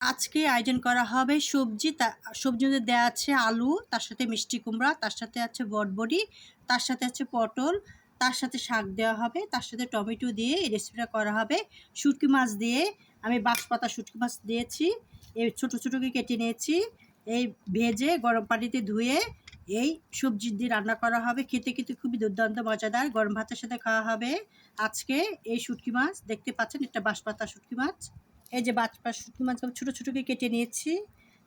আজকে আয়োজন করা হবে সবজি, সবজির মধ্যে দেওয়া আছে আলু, তার সাথে মিষ্টি কুমড়া, তার সাথে আছে বটবডি, তার সাথে আছে পটল, তার সাথে শাক দেওয়া হবে, তার সাথে টমেটো দিয়ে এই রেসিপিটা করা হবে। শুটকি মাছ দিয়ে আমি বাঁশপাতা শুটকি মাছ দিয়েছি, এই ছোটো ছোটো করে কেটে নিয়েছি, এই ভেজে গরম পানিতে ধুয়ে এই সবজি দিয়ে রান্না করা হবে। খেতে কিন্তু খুবই দুর্দান্ত মজাদার, গরম ভাতের সাথে খাওয়া হবে। আজকে এই শুটকি মাছ দেখতে পাচ্ছেন, এটা বাঁশপাতা শুটকি মাছ। এই যে শুটকি মাছ ছোটো ছোটো করে কেটে নিয়েছি,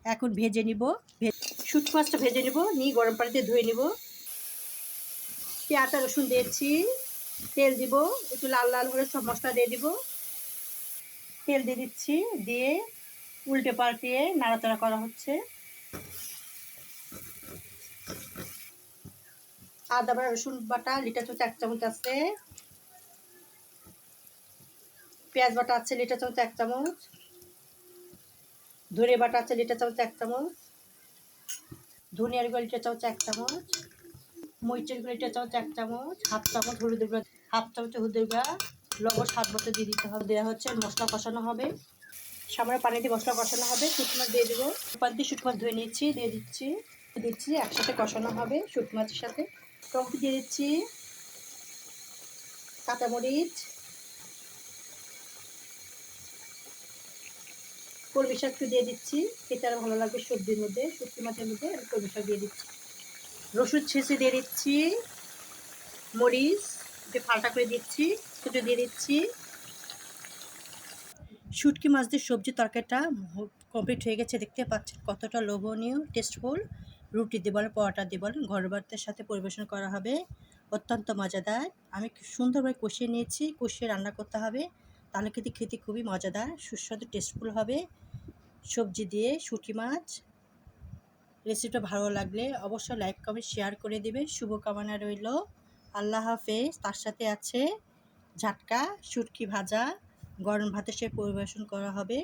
এখন ভেজে নিব। শুটকি মাছটা ভেজে নিব, নিয়ে গরম পানিতে ধুয়ে নিব। পেঁয়াজ রসুন দিয়েছি, তেল দিব, একটু লাল লাল করে সব মশলা দিয়ে দিব। তেল দিয়ে দিচ্ছি, দিয়ে উল্টে পাল্টিয়ে নাড়াচাড়া করা হচ্ছে। আদা বাটা রসুন বাটা লিটার চামচ 1 চামচ আছে, পেঁয়াজ বাটা আছে লিটার চামচ 1 চামচ, ধনে বাটা আছে লিটার চামচ 1 চামচ, ধনিয়ার গুঁড়ো লিটার চামচ 1 চামচ, মরিচের গুঁড়ো লিটার চামচ 1 চামচ, হাফ চামচ হলুদের গুঁড়া, হাফ চামচ হলুদের গুঁড়া, লবণ স্বাদ মতো দিয়ে দিতে হবে। দেওয়া হচ্ছে, মশলা কষানো হবে, সামান্য পানি দিয়ে মশলা কষানো হবে। শুটকি মাছ দিয়ে দেবো, পানি দিয়ে শুটকি মাছ ধুয়ে নিচ্ছি, দিয়ে দিচ্ছি একসাথে কষানো হবে শুটকি মাছের সাথে। টমেটো দিয়ে দিচ্ছি, কাঁচামরিচ, কলমি শাক দিয়ে দিচ্ছি, খেতে আরও ভালো লাগবে সবজির মধ্যে, শুটকি মাছের মধ্যে আমি কলমি শাক দিয়ে দিচ্ছি। রসুন ছেঁচে দিয়ে দিচ্ছি, মরিচ একটু ফালটা করে দিচ্ছি, একটু দিয়ে দিচ্ছি। শুটকি মাছ দিয়ে সবজি তরকারিটা কমপ্লিট হয়ে গেছে, দেখতে পাচ্ছেন কতটা লোভনীয়, টেস্টফুল। রুটি দিয়ে বলেন, পরোটা দিয়ে বলেন, ঘরের ভাতের সাথে পরিবেশন করা হবে, অত্যন্ত মজাদার। আমি সুন্দরভাবে কষিয়ে নিয়েছি, কষিয়ে রান্না করতে হবে, তাহলে খেতে খেতে খুবই মজাদার, সুস্বাদু, টেস্টফুল হবে। সবজি দিয়ে শুটকি মাছ রেসিপিটা ভালো লাগলে অবশ্যই লাইক কমেন্ট শেয়ার করে দেবেন, শুভকামনা রইল। আল্লাহ হাফেজ। তার সাথে আছে ঝাটকা শুটকি ভাজা, গরম ভাতের সাথে পরিবেশন করা হবে।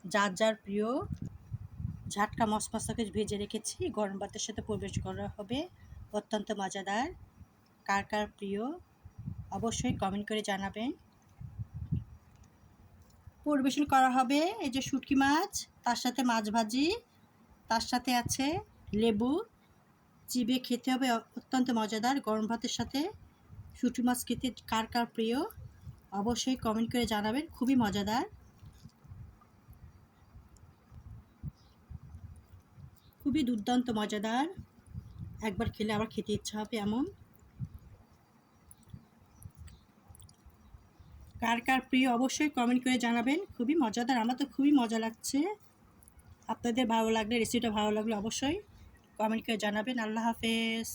যার যার প্রিয় ঝাটকা মশমশাকে ভেজে রেখেছি, গরম ভাতের সাথে পরিবেশন করা হবে, অত্যন্ত মজাদার। কার কার প্রিয় অবশ্যই কমেন্ট করে জানাবেন। পরিবেশন করা হবে এই যে শুটকি মাছ, তার সাথে মাছ ভাজি, তার সাথে আছে লেবু, চিবিয়ে খেতে হবে, অত্যন্ত মজাদার। গরম ভাতের সাথে শুটকি মাছ খেতে কার কার প্রিয় অবশ্যই কমেন্ট করে জানাবেন, খুবই মজাদার, খুবই দুর্দান্ত মজাদার। একবার খেলে আবার খেতে ইচ্ছা হবে এমন। কার কার প্রিয় অবশ্যই কমেন্ট করে জানাবেন, খুবই মজাদার, আমার তো খুবই মজা লাগছে। আপনাদের ভালো লাগলে, রেসিপিটা ভালো লাগলে অবশ্যই কমেন্ট করে জানাবেন। আল্লাহ হাফেজ।